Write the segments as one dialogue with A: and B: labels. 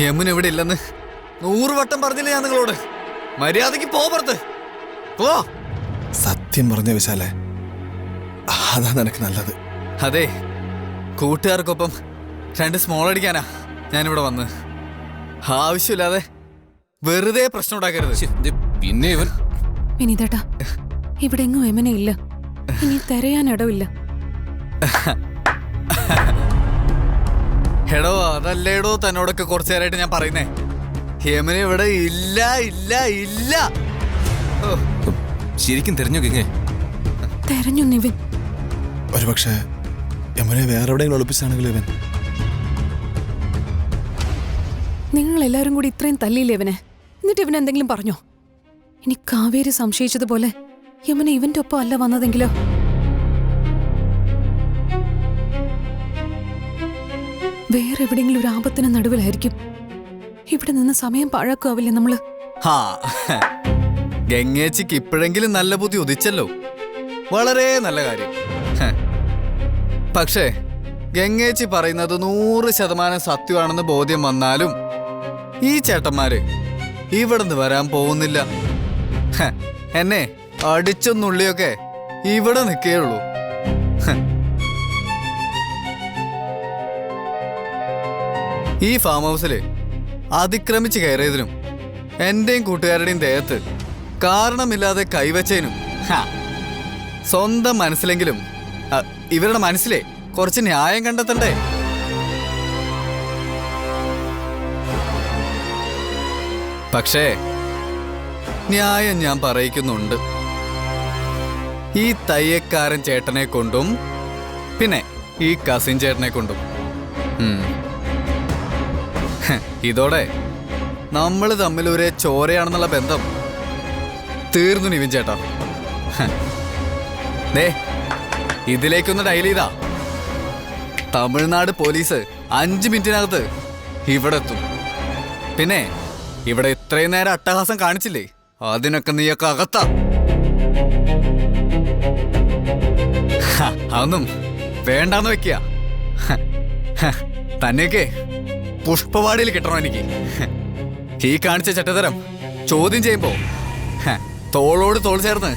A: യമുന ഇവിടെ ഇല്ലെന്ന് 100 വട്ടം പറഞ്ഞില്ലേ ഞാൻ നിങ്ങളോട്? മര്യാദക്ക് പുറത്ത് പോ.
B: സത്യം പറഞ്ഞ വിശാലേ, അതാ നിനക്ക് നല്ലത്.
A: അതെ, കൂട്ടുകാർക്കൊപ്പം 2 സ്മോൾ അടിക്കാനാ ഞാനിവിടെ വന്ന്. ആവശ്യമില്ലാതെ വെറുതെ പ്രശ്നം ഉണ്ടാക്കരുത്.
C: പിന്നെ ഇവൻ
D: വിനീതേട്ടാ, ഇവിടെ എങ്ങും യമന ഇല്ല. ഇനി തിരയാനിടവില്ല.
A: എടോ, അതല്ലേടോ തന്നോടൊക്കെ കുറച്ചു നേരമായിട്ട് ഞാൻ പറയുന്നേ. യമന ഇവിടെ ഇല്ല ഇല്ല ഇല്ല.
C: ശരിക്കും തെരഞ്ഞു കിങ്ങേ?
D: തെരഞ്ഞു നിവിൻ.
B: ഒരുപക്ഷെ യമനെ വേറെ എവിടെയെങ്കിലും ഒളിപ്പിച്ചാണെങ്കിലും ഇവൻ.
D: നിങ്ങൾ എല്ലാവരും കൂടി ഇത്രയും തല്ലിയില്ലേ ഇവനെ? എന്നിട്ട് ഇവൻ എന്തെങ്കിലും പറഞ്ഞോ? ഇനി കാവേരി സംശയിച്ചതുപോലെ യമന ഇവന്റെ ഒപ്പം അല്ല വന്നതെങ്കിലോ? വേറെ എവിടെയെങ്കിലും ഒരു ആപത്തിന് നടുവിലായിരിക്കും. ഇവിടെ നിന്ന് സമയം പാഴാക്കുവാവില്ലേ നമ്മള്?
A: ഗംഗേച്ചിക്ക് ഇപ്പോഴെങ്കിലും നല്ല ബുദ്ധി ഉദിച്ചല്ലോ. വളരെ നല്ല കാര്യം. പക്ഷേ ഗംഗേച്ചി പറയുന്നത് 100% സത്യമാണെന്ന് ബോധ്യം വന്നാലും ഈ ചേട്ടന്മാര് ഇവിടുന്ന് വരാൻ പോകുന്നില്ല. എന്നെ അടിച്ചൊന്നുള്ളിയൊക്കെ ഇവിടെ നിൽക്കേയുള്ളൂ. ഈ ഫാം ഹൗസില് അതിക്രമിച്ച് കയറിയതിനും എന്റെയും കൂട്ടുകാരുടെയും ദേഹത്ത് കാരണമില്ലാതെ കൈവച്ചതിനും സ്വന്തം മനസ്സിലെങ്കിലും ഇവരുടെ മനസ്സിലെ കുറച്ച് ന്യായം കണ്ടെത്തണ്ടേ? പക്ഷേ ന്യായം ഞാൻ പറയിക്കുന്നുണ്ട്. ഈ തയ്യക്കാരൻ ചേട്ടനെ കൊണ്ടും പിന്നെ ഈ കസിൻ ചേട്ടനെ കൊണ്ടും. ഇതോടെ നമ്മൾ തമ്മിൽ ഒരേ ചോരയാണെന്നുള്ള ബന്ധം തീർന്നു നിവിൻ ചേട്ടാ. ദേ, ഇതിലേക്കൊന്ന് ഡയൽ ചെയ്താ തമിഴ്നാട് പോലീസ് 5 മിനിറ്റിനകത്ത് ഇവിടെ എത്തും. പിന്നെ ഇവിടെ ഇത്രയും നേരം അട്ടഹാസം കാണിച്ചില്ലേ, അതിനൊക്കെ നീയൊക്കെ അകത്താ. അതൊന്നും വേണ്ടാന്ന് വെക്കുക. തന്നെയൊക്കെ പുഷ്പവാടിയിൽ കിട്ടണം എനിക്ക്. ഈ കാണിച്ച ചട്ടതരം ചോദ്യം ചെയ്യുമ്പോ തോളോട് തോൾ ചേർന്ന്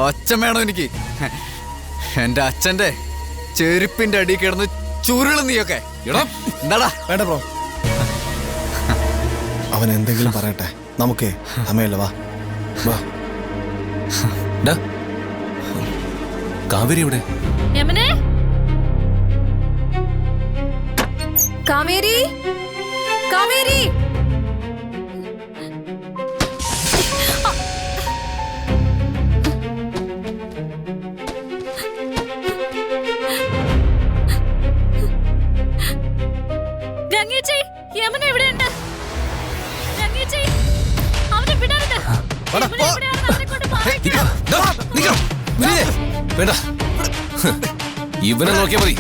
A: അച്ഛൻ വേണം എനിക്ക്. എന്റെ അച്ഛന്റെ ചെരുപ്പിന്റെ അടി കിടന്ന് ചുരുള് നീയൊക്കെ. എന്താടാ?
B: വേണ്ട ബ്രോ, അവൻ എന്തെങ്കിലും പറയട്ടെ. നമുക്കേ സമയല്ല. വാ
C: കാവേരി ഇവിടെ.
D: കാവേരി, കാവേരി,
E: ഗംഗേച്ചി, യമന എവിടെയുണ്ട്? ഗംഗേച്ചി, അവനെ വിടരുത്.
C: വേണ്ട, ഇവനെ നോക്കിയാ മതി.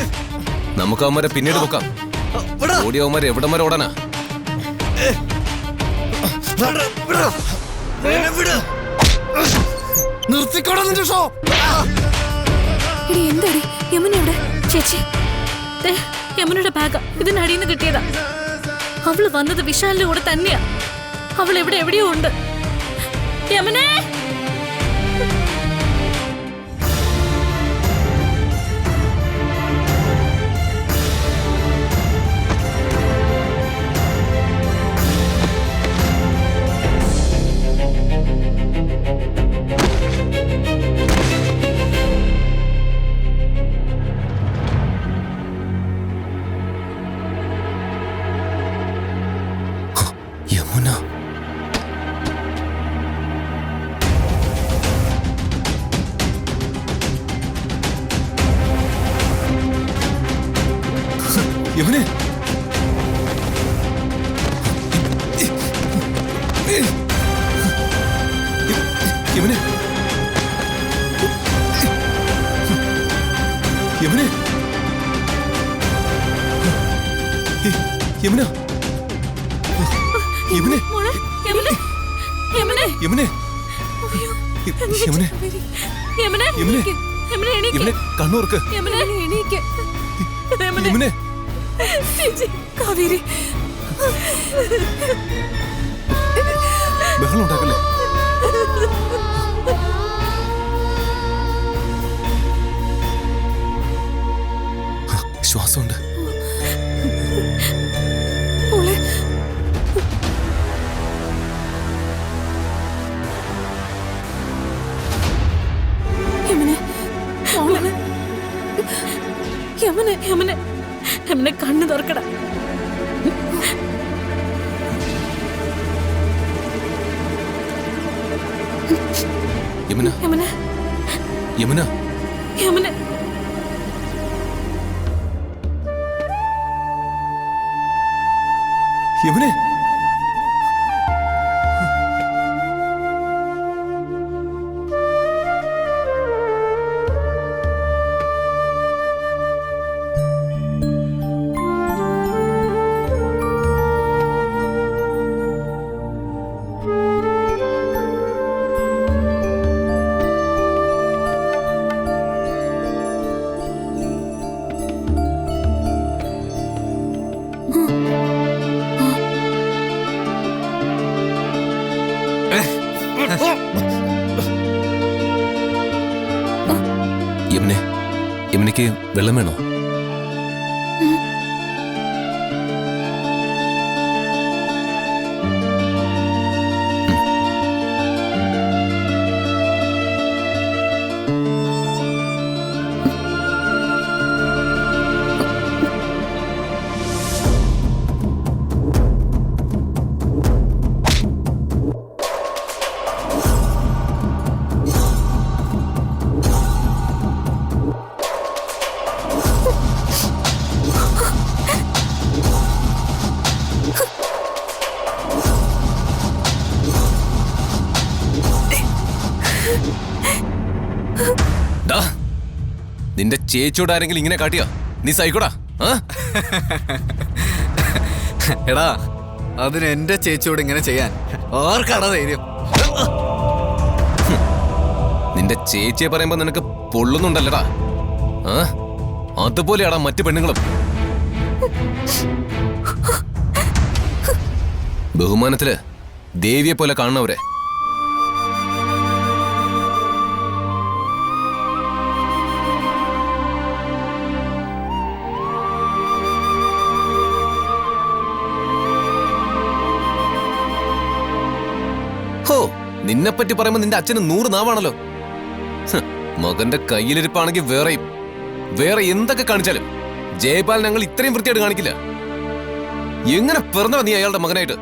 C: നമുക്ക് അവന്മാരെ പിന്നീട് നോക്കാം. ഓടിയവന്മാരെ എവിടം വരെ ഓടാനാ?
B: നിർത്തിക്കോടാ നിന്റെ ഷോ.
D: എന്താടി യമന എവിടെ?
E: ചേച്ചി, യമനയുടെ ബാഗ ഇതിനടിയിൽ നിന്ന് കിട്ടിയതാ. അവള് വന്നത് വിശാലിന്റെ കൂടെ തന്നെയാ. അവൾ എവിടെയോ ഉണ്ട്. യമനേ,
C: യമുനെ യമുനെ യമുനെ യമുന യമുനെ
E: മോളെ യമനെ യമനെ
C: യമുനെ യമുനെ
E: യമനെ
C: യമുനെ
E: യമനെ എണീക്ക്
C: യമുനെ കണ്ണൂർക്ക്
E: യമനെ എണീക്ക്
C: യമുനെ
E: ചേച്ചി
D: കാവേരി
C: ബഹളം ഉണ്ടാക്കല്ലേ ശ്വാസമുണ്ട്
D: മോളെ യമനെ മോളെ യമനെ
E: യമനെ യമനെ കണ്ണു തുറക്കട
C: യമുന
E: യമനെ
C: യമുന
E: യമനെ
C: യമുനെ യമുനെ യമുനയ്ക്ക് വെള്ളം വേണോ നിന്റെ ചേച്ചിയോട് ആരെങ്കിലും ഇങ്ങനെ കാട്ടിയാ നീ സഹിക്കോടാ
A: എടാ അതിന് എന്റെ ചേച്ചിയോട് ഇങ്ങനെ ചെയ്യാൻ ആർക്കാടാ ധൈര്യം?
C: നിന്റെ ചേച്ചിയെ പറയുമ്പോ നിനക്ക് പൊള്ളുന്നുണ്ടല്ലടാ അതുപോലെയാടാ മറ്റു പെണ്ണുങ്ങളും. ബഹുമാനത്തില് ദേവിയെ പോലെ കാണുന്നവരെ. ഹോ, നിന്നെപ്പറ്റി പറയുമ്പോ നിന്റെ അച്ഛന് 100 നാവാണല്ലോ. മകന്റെ കയ്യിലിരിപ്പാണെങ്കിൽ വേറെ എന്തൊക്കെ കാണിച്ചാലും ജയപാൽ ഞങ്ങൾ ഇത്രയും വൃത്തിയായിട്ട് കാണിക്കില്ല. എങ്ങനെ പിറന്നോ നീ അയാളുടെ മകനായിട്ട്?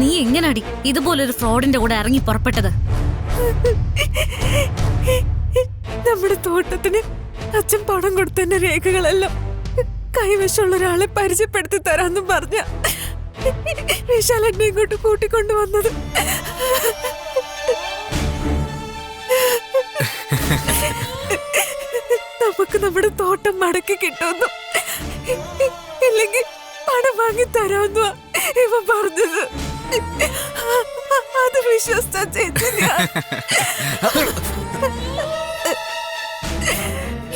E: നീ എങ്ങനാടി ഇതുപോലൊരു ഫ്രോഡിന്റെ കൂടെ ഇറങ്ങി പുറപ്പെട്ടത്?
D: നമ്മുടെ തോട്ടത്തിന് അച്ഛൻ പണം കൊടുത്തതിന്റെ രേഖകളെല്ലാം കൈവശമുള്ള ഒരാളെ പരിചയപ്പെടുത്തി തരാന്ന് പറഞ്ഞ വിശാൽ എന്നെ ഇങ്ങോട്ട് കൂട്ടിക്കൊണ്ടു വന്നത്. നമുക്ക് നമ്മുടെ തോട്ടം മടക്കി കിട്ടുമെന്നും ഇല്ലെങ്കിൽ പണം വാങ്ങി തരാമെന്നുവാ ഇവ പറഞ്ഞത്. അത് വിശ്വസിച്ച ചേച്ചി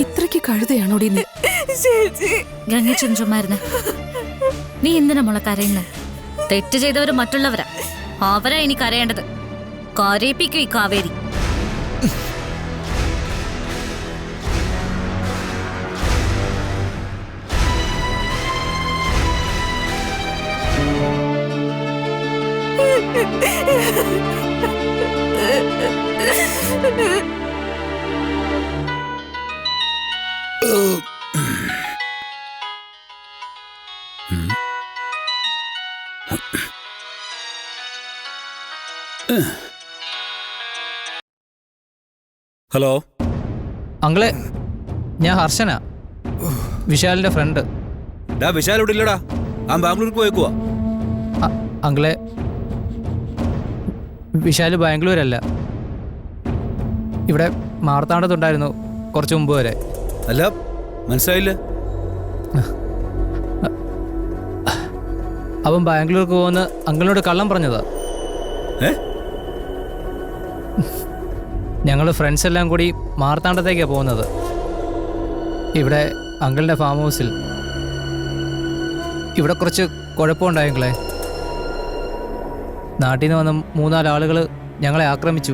D: ഇത്രയ്ക്ക് കഴുതയാണോടി ചേച്ചി?
E: ഗംഗച്ചൻ ചുമ്മാരുന്ന്. നീ എന്തിനാ മോളെ കരയുന്നത്? തെറ്റ് ചെയ്തവര് മറ്റുള്ളവരാ, അവരാ ഇനി കരയേണ്ടത്. കരയിപ്പിക്കും ഈ കാവേരി.
F: ഹലോ
G: അങ്കിളെ,
F: ഞാൻ ഹർഷനാ, വിശാലിന്റെ ഫ്രണ്ട്.
G: ഡാ വിശാൽ ഇവിടെ ഇല്ലടാ, ആ ബാംഗ്ലൂർക്ക് പോയേക്കുവാ.
F: അങ്കിളെ, വിശാല് ബാംഗ്ലൂരല്ല, ഇവിടെ മാർത്താണ്ഡത്തുണ്ടായിരുന്നു കുറച്ച് മുമ്പ് വരെ.
G: അല്ല മനസ്സിലായില്ല.
F: അവൻ ബാംഗ്ലൂർക്ക് പോകുന്ന അങ്കിളിനോട് കള്ളം പറഞ്ഞതാ. ഞങ്ങൾ ഫ്രണ്ട്സ് എല്ലാം കൂടി മാർത്താണ്ഡത്തേക്കാണ് പോകുന്നത്. ഇവിടെ അങ്കിളിൻ്റെ ഫാം ഹൗസിൽ ഇവിടെ കുറച്ച് കുഴപ്പമുണ്ടായെങ്കിലേ, നാട്ടിൽ നിന്ന് വന്ന 3-4 ആളുകൾ ഞങ്ങളെ ആക്രമിച്ചു.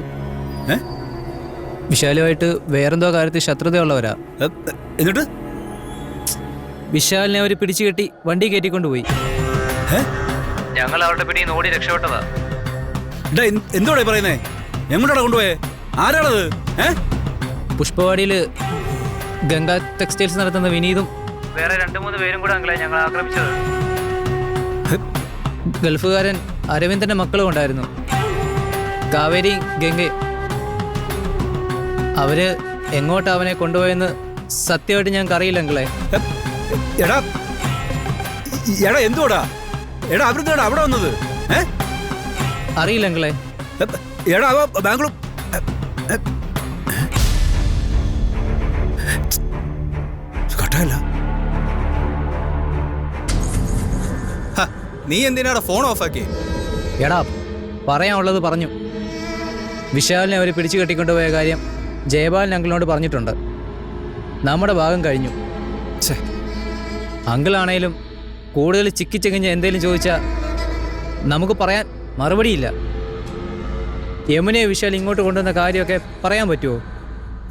F: വിശാലുമായിട്ട് വേറെന്തോ കാര്യത്തിൽ ശത്രുതയുള്ളവരാ.
G: എന്നിട്ട്
F: വിശാലിനെ അവർ പിടിച്ചു കെട്ടി വണ്ടി കയറ്റിക്കൊണ്ടുപോയി. ഞങ്ങൾ അവരുടെ പിടിയിൽ ഓടി രക്ഷപ്പെട്ടതാ.
G: എന്തോടെ പറയുന്നേ? എങ്ങോട്ടാണ് കൊണ്ടുപോയേ? ആരാണത്?
F: പുഷ്പവാടിയിൽ ഗംഗ ടെക്സ്റ്റൈൽസ് നടത്തുന്ന വിനീതും വേറെ 2-3 പേരും കൂടെ അങ്ങളെ ഞങ്ങൾ ആക്രമിച്ചത്. ഗൾഫുകാരൻ അരവിന്ദന്റെ മക്കളും ഉണ്ടായിരുന്നു, കാവേരി ഗംഗയും. അവര് എങ്ങോട്ട് അവനെ കൊണ്ടുപോയെന്ന് സത്യമായിട്ട് ഞങ്ങൾക്ക് അറിയില്ല അങ്ങളെ.
G: എടാ എടാ എന്തുവാടാ? എടാ അവരെന്താടാ അവിടെ വന്നത്?
F: അറിയില്ല അങ്ങളെ.
G: എടാ അവ ബാംഗ്ലൂർ കട്ടല്ല.
A: നീ എന്തിനാടാ ഫോൺ ഓഫാക്കി?
F: എടാ, പറയാനുള്ളത് പറഞ്ഞു. വിശാലിനെ അവർ പിടിച്ചു കെട്ടിക്കൊണ്ടുപോയ കാര്യം ജയപാലൻ അങ്കിളിനോട് പറഞ്ഞിട്ടുണ്ട്. നമ്മുടെ ഭാഗം കഴിഞ്ഞു. അങ്കിളാണേലും കൂടുതൽ ചിക്കിച്ചെകിഞ്ഞ് എന്തേലും ചോദിച്ചാൽ നമുക്ക് പറയാൻ മറുപടിയില്ല. യമുനയെ വിശാൽ ഇങ്ങോട്ട് കൊണ്ടുവന്ന കാര്യമൊക്കെ പറയാൻ പറ്റുമോ?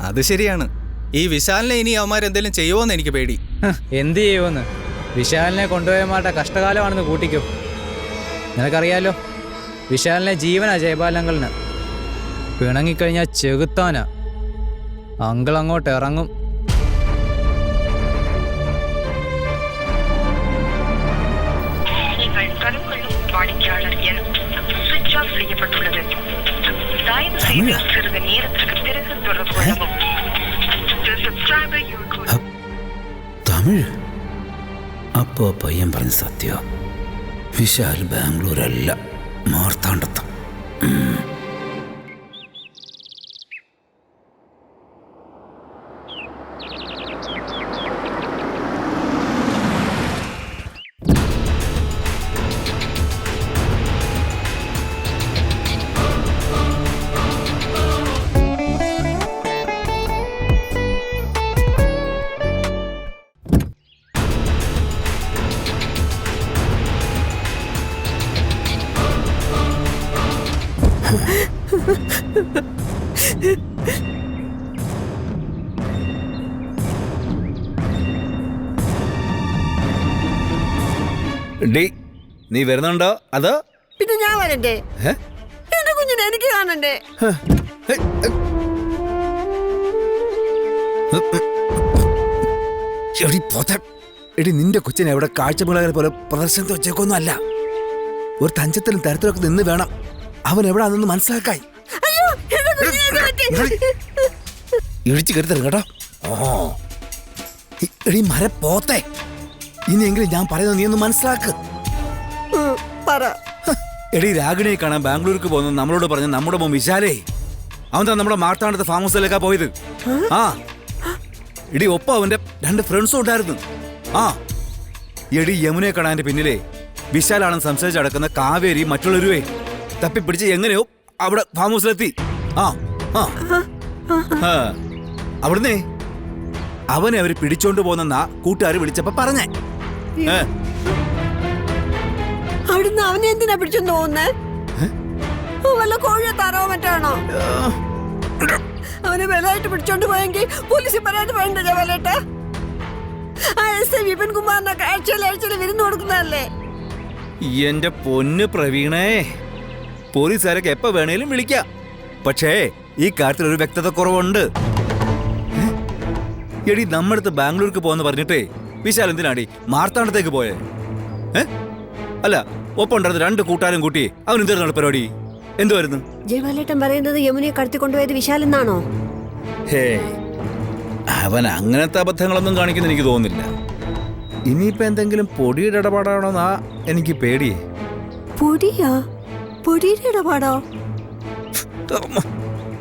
A: അത് ശരിയാണ്. ഈ വിശാലിനെ ഇനി അവന്മാരെന്തെങ്കിലും ചെയ്യുമോന്ന് എനിക്ക് പേടി.
F: എന്ത് ചെയ്യുമെന്ന്? വിശാലിനെ കൊണ്ടുപോയമാട്ട കഷ്ടകാലമാണെന്ന് കൂട്ടിക്കോ. നിനക്കറിയാലോ, വിശാലിനെ ജീവനാ ജയപാലങ്ങളിന്. പിണങ്ങിക്കഴിഞ്ഞാൽ ചെകുത്താനാ. അങ്കിൾ അങ്ങോട്ട് ഇറങ്ങും.
G: തമിഴ്? അപ്പോ പയ്യൻ പറഞ്ഞ സത്യം. വിശാൽ ബാംഗ്ലൂരല്ല, മാർത്താണ്ഡത്ത്. നീ വരുന്നുണ്ടോ? അതോ
H: പിന്നെ ഞാൻ വരണ്ടേ? എന്റെ കുഞ്ഞിനെ എനിക്ക് കാണണ്ടേ?
G: എടി, നിന്റെ കൊച്ചിനെ എവിടെ കാഴ്ചമേളകളെ പോലെ പ്രദർശനത്തിൽ വെച്ചേക്കൊന്നും അല്ല. ഒരു തഞ്ചത്തിലും തരത്തിലൊക്കെ നിന്ന് വേണം അവൻ എവിടാണെന്ന് മനസ്സിലാക്കായി. ഇഴിച്ചു കരുതരുത് കേട്ടോ. എടി മരപ്പോത്തെ, ഇനിയെങ്കിലും ഞാൻ പറയുന്നത് നീ ഒന്ന് മനസ്സിലാക്ക്. എടി, രാഗിണിയെ കാണാൻ ബാംഗ്ലൂർക്ക് പോകുന്നത് നമ്മളോട് പറഞ്ഞ നമ്മുടെ മോൻ വിശാലേ, അവൻ തന്നെ നമ്മുടെ മാർത്താണ്ഡത്തെ ഫാം ഹൗസിലേക്കാ പോയത്. ആ എടി, ഒപ്പം അവന്റെ 2 ഫ്രണ്ട്സും ഉണ്ടായിരുന്നു. ആ എടി, യമുനയെ കാണാൻ്റെ പിന്നിലെ വിശാലാണെന്ന് സംസാരിച്ച് നടക്കുന്ന കാവേരി മറ്റുള്ളവരുവേ തപ്പിപ്പിടിച്ച് എങ്ങനെയോ അവിടെ ഫാം ഹൗസിലെത്തി. ആ ആ അവിടുന്നേ അവനെ അവര് പിടിച്ചോണ്ട് പോകുന്ന കൂട്ടുകാർ വിളിച്ചപ്പോ പറഞ്ഞേ.
H: അവിടുന്ന് അവനെ എന്തിനാ പിടിച്ചോണ്ട് പോകുന്നേ? വല്ല കോഴിയോ താറാവോ മറ്റാണോ? അവനെ ബലമായിട്ട് പിടിച്ചോണ്ട് പോയെങ്കിൽ പോലീസിൽ പറയാതെ വേണ്ട ജവാലേട്ട. ആ എസ് ഐ വിപിൻ കുമാറിനൊക്കെ ആഴ്ചയിൽ വിരുന്ന് കൊടുക്കുന്നതല്ലേ?
G: എന്റെ പൊന്ന് പ്രവീണേ, പോലീസുകാരൊക്കെ എപ്പോ വേണേലും വിളിക്കാം. പക്ഷേ ഈ കാര്യത്തിൽ ഒരു വ്യക്തത കുറവുണ്ട്. എടി, നമ്മളടുത്ത് ബാംഗ്ലൂർക്ക് പോന്ന് പറഞ്ഞിട്ടേ വിശാൽ എന്തിനാടി മാർത്താണ്ഡത്തേക്ക് പോയേ? അല്ല, ഒപ്പം ഉണ്ടായിരുന്ന 2 കൂട്ടാരും കൂട്ടി അവൻ എന്തായിരുന്നു പരിപാടി? എന്തുവായിരുന്നു?
H: ജയവാലേട്ടൻ പറയുന്നത് യമുനയെ കടത്തിക്കൊണ്ടുപോയത് വിശാൽ എന്നാണോ?
G: ഹേ, അവൻ അങ്ങനത്തെ അബദ്ധങ്ങളൊന്നും കാണിക്കുന്ന എനിക്ക് തോന്നുന്നില്ല. ഇനിയിപ്പോ എന്തെങ്കിലും പൊടിയുടെ ഇടപാടാണോന്നാ എനിക്ക് പേടിയേ.
H: പൊടിയാ? പൊടിയുടെ ഇടപാടോ?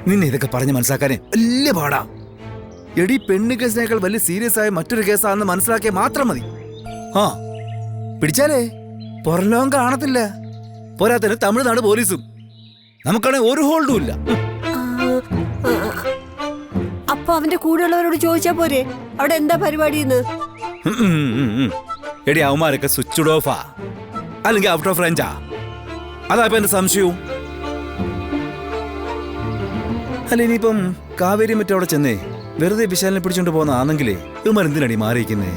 G: നിന്നെ ഇതൊക്കെ പറഞ്ഞ് മനസ്സിലാക്കാനേ വലിയ പാടാ. എടി, പെണ്ണ് കേസിനേക്കാൾ വലിയ സീരിയസ് ആയ മറ്റൊരു കേസാണെന്ന് മനസ്സിലാക്കിയ മാത്രം മതി. ആ, പിടിച്ചാലേ പുറലോകം കാണത്തില്ല. പോരാത്തതിന് തമിഴ്നാട് പോലീസും. നമുക്കാണെങ്കിൽ ഒരു ഹോൾഡും ഇല്ല.
H: അപ്പൊ അവന്റെ കൂടെയുള്ളവരോട് ചോദിച്ചാ പോരെ അവിടെ എന്താ പരിപാടിന്ന്?
G: എടി, അവന്മാരൊക്കെ സ്വിച്ച് ഓഫാ അല്ലെങ്കിൽ ഔട്ട് ഓഫ് റേഞ്ചാ. അതാ ഇപ്പൊ എന്റെ സംശയവും. അല്ല, ഇനിയിപ്പം കാവേരി മറ്റവിടെ ചെന്നേ വെറുതെ വിശാലിനെ പിടിച്ചോണ്ട് പോകുന്നതാണെങ്കിലേ ഇവന്മാർ എന്തിനടി മാറിയിരിക്കുന്നേ?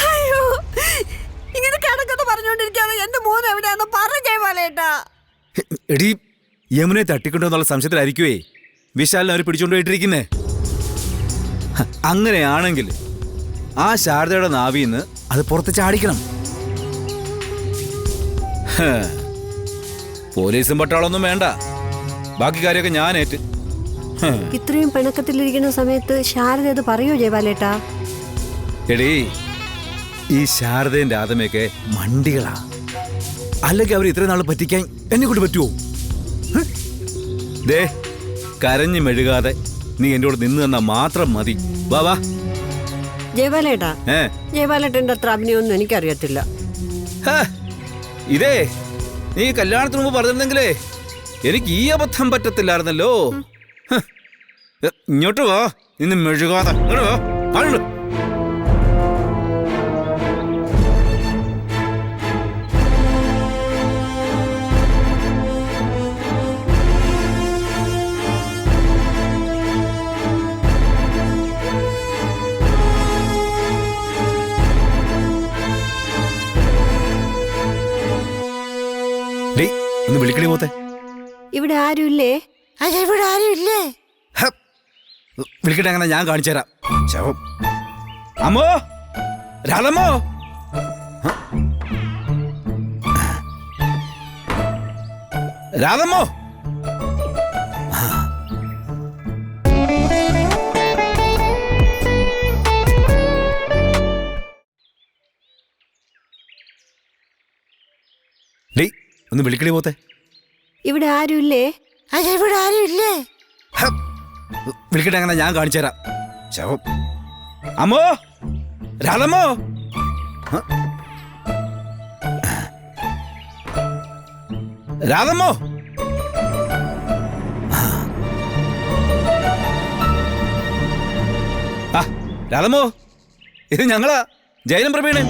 H: അയ്യോ, ഇങ്ങനെ കണക്കൊക്കെ പറഞ്ഞോണ്ടിരിക്കാതെ എന്റെ മോൻ എവിടെയാന്ന് പറഞ്ഞേ പോലേട്ടാ.
G: എടി, യമുനെ തട്ടിക്കൊണ്ടെന്നുള്ള സംശയത്തിലായിരിക്കുവേ വിശാലിനെ അവർ പിടിച്ചോണ്ടുപോയിട്ടിരിക്കുന്നേ. അങ്ങനെയാണെങ്കിൽ ആ ശാരദയുടെ നാവിന്ന് അത് പുറത്ത് ചാടിക്കണം. പോലീസും പട്ടാളൊന്നും വേണ്ട, ബാക്കി കാര്യമൊക്കെ ഞാൻ ഏറ്റ്.
H: ഇത്രയും പിണക്കത്തിലിരിക്കുന്ന സമയത്ത് ശാരദ അത് പറയോ ജയപാലേട്ടാ?
G: എടീ, ഈ ശാരദയും രാധമയൊക്കെ മണ്ടികളാ. അല്ലെങ്കിൽ അവർ ഇത്രയും നാൾ പറ്റിക്കാൻ എന്നെ കൊണ്ട് പറ്റുമോ? ദേ, കരഞ്ഞു മെഴുകാതെ നീ എന്റെ കൂടെ നിന്ന് തന്നാ മാത്രം മതി. വാ വാ.
H: ജയപാലേട്ടാ, ജയപാലേട്ടന്റെ അത്ര അഭിനയൊന്നും എനിക്കറിയത്തില്ല.
G: ഇതേ, നീ കല്യാണത്തിന് മുമ്പ് പറഞ്ഞിരുന്നെങ്കിലേ എനിക്ക് ഈ അബദ്ധം പറ്റത്തില്ലായിരുന്നല്ലോ. ഇങ്ങോട്ട് വാ, നിന്ന് മെഴുകാതെ. ഒന്ന് വിളിക്കണേ പോത്തെ.
H: ഇവിടെ ആരും ഇല്ലേ? ഇവിടെ ആരും ഇല്ലേ?
G: വിളിക്കട്ടെ, അങ്ങനെ ഞാൻ കാണിച്ചു തരാം. ശവം. അമ്മോ, രാധമ്മോ, രാധമ്മോ. ഒന്ന് വിളിക്കണേ പോത്തെ.
H: ഇവിടെ ആരും ഇല്ലേ? ഇവിടെ ആരും ഇല്ലേ?
G: വിളിക്കട്ടെ, അങ്ങനെ ഞാൻ കാണിച്ചു തരാം. ശവം. അമ്മോ, രാധമ്മോ. രാധമ്മോ. ആ, രാധമ്മോ, ഇത് ഞങ്ങളാ, ജയനും പ്രവീണൻ.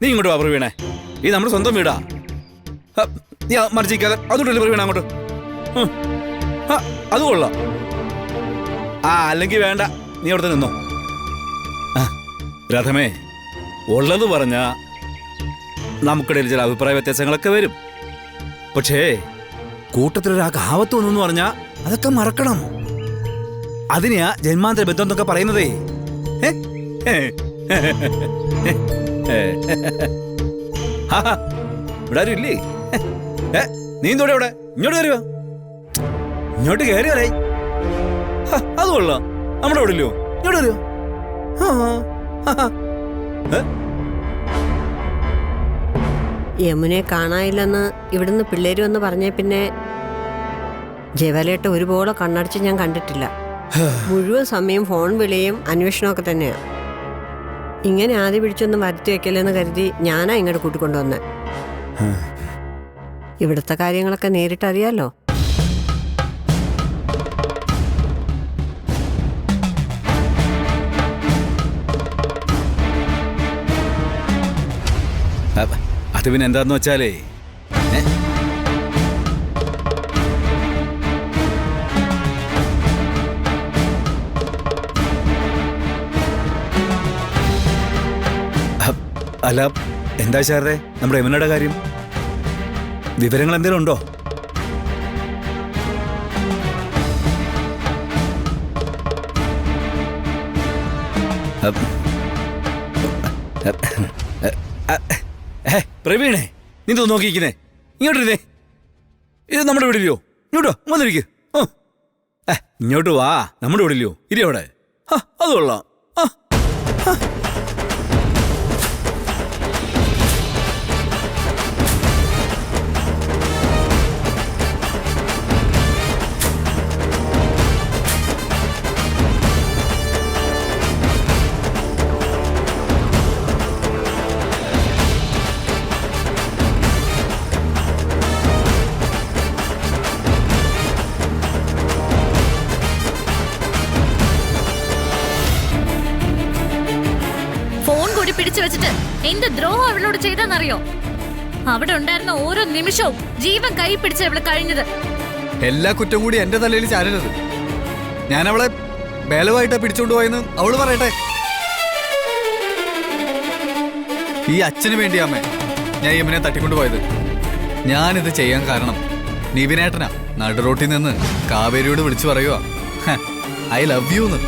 G: നീ ഇങ്ങോട്ട് വാ പ്രവീണേ, ഇത് നമ്മുടെ സ്വന്തം വീടാ. നീ മറിച്ചിരിക്കാതെ അതുകൊണ്ടല്ലേ പ്രവീണ അങ്ങോട്ട്. അത് കൊള്ളാം. ആ, അല്ലെങ്കിൽ വേണ്ട, നീ അവിടുത്തെ നിന്നോ. രഥമേ, ഉള്ളത് പറഞ്ഞ നമുക്കിടയിൽ ചില അഭിപ്രായ വ്യത്യാസങ്ങളൊക്കെ വരും. പക്ഷേ കൂട്ടത്തിലൊരാൾക്ക് ആപത്ത് വന്നു പറഞ്ഞാൽ അതൊക്കെ മറക്കണം. അതിനെയാ ജന്മാന്തര ബന്ധം എന്നൊക്കെ പറയുന്നതേ. ഇവിടെ ആരും ഇല്ലേ? നീ എന്തോടെ ഇവിടെ? ഇങ്ങോട്ട് കയറിയോ? ഇങ്ങോട്ട് കയറിയാലേ. അത് കൊള്ളാം, നമ്മുടെ ഇവിടെ ഇല്ലയോ? ഇങ്ങോട്ട് കയറിയോ?
H: യമുനെ കാണാനില്ലെന്ന് ഇവിടുന്ന് പിള്ളേര് വന്ന് പറഞ്ഞേ പിന്നെ ജയപാലേട്ട ഒരുപോലെ കണ്ണടച്ച് ഞാൻ കണ്ടിട്ടില്ല. മുഴുവൻ സമയം ഫോൺ വിളിയും അന്വേഷണമൊക്കെ തന്നെയാ. ഇങ്ങനെ ആദ്യം പിടിച്ചൊന്നും വരുത്തി വെക്കലെന്ന് കരുതി ഞാനാ ഇങ്ങോട്ട് കൂട്ടിക്കൊണ്ടുവന്നെ. ഇവിടുത്തെ കാര്യങ്ങളൊക്കെ നേരിട്ടറിയാലോ.
G: അത് പിന്നെ എന്താന്ന് വെച്ചാലേ, അല്ല, എന്താ ശാരദേ നമ്മുടെ യമുനയുടെ കാര്യം? വിവരങ്ങൾ എന്തെങ്കിലും ഉണ്ടോ? പ്രവീണേ, നീ നോക്കിയിരിക്കുന്നേ, ഇങ്ങോട്ടിരുന്നേ. ഇത് നമ്മുടെ വീടില്ലയോ? ഇങ്ങോട്ടോ വന്നിരിക്കൂ. ഇങ്ങോട്ട് വാ, നമ്മുടെ ഇവിടെ ഇല്ലയോ? ഇരി അവിടെ. അത് കൊള്ളാം.
E: ഫോൺ കൂടി പിടിച്ചു വെച്ചിട്ട് എന്ത് ദ്രോഹം അവളോട് ചെയ്തെന്നറിയോ? അവിടെ ഉണ്ടായിരുന്ന ഓരോ നിമിഷവും ജീവൻ കൈ പിടിച്ച അവള് കഴിഞ്ഞത്.
A: എല്ലാ കുറ്റം കൂടി എന്റെ തലയിൽ ചാരരുത്. ഞാൻ അവളെ ബലമായിട്ടാ പിടിച്ചോണ്ട് പോയെന്ന് അവള് പറയട്ടെ. ഈ അച്ഛന് വേണ്ടിയാമേ ഞാൻ യമുനെ തട്ടിക്കൊണ്ടുപോയത്. ഞാനിത് ചെയ്യാൻ കാരണം നിവിനേട്ടനാ നടുറോട്ടിൽ നിന്ന് കാവേരിയോട് വിളിച്ചു പറയുക ഐ ലവ് യു എന്ന്.